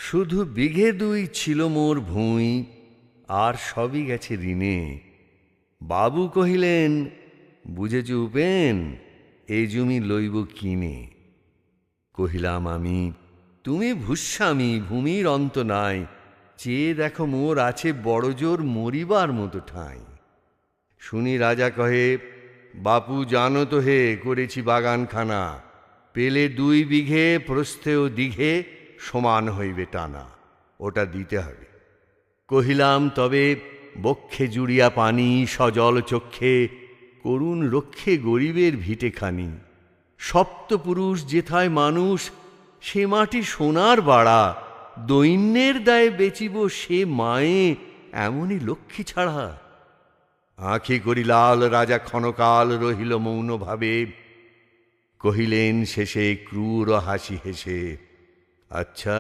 শুধু বিঘে দুই ছিল মোর ভূঁই, আর সবই গেছে ঋণে। বাবু কহিলেন, বুঝেছ উপেন, এই জমি লইব কিনে। কহিলাম আমি, তুমি ভূস্বামী, ভূমির অন্ত নাই, চেয়ে দেখো মোর আছে বড় জোর মরিবার মতো ঠাঁই। শুনি রাজা কহে, বাপু জানো তো হে করেছি বাগানখানা, পেলে 2 বিঘে প্রস্থেও দিঘে সমান হইবে টানা, ওটা দিতে হবে। কহিলাম, তবে বক্ষে জুড়িয়া পানি, সজল চক্ষে করুণ রক্ষে গরিবের ভিটেখানি। সপ্তপুরুষ যেথায় মানুষ, সে মাটি সোনার বাড়া, দৈন্যের দায়ে বেচিব সে মায়ে এমনই লক্ষ্মী ছাড়া। আঁখি করি লাল, রাজা ক্ষণকাল রহিল মৌন ভাবে। কহিলেন শেষে ক্রূর হাসি হেসে, আচ্ছা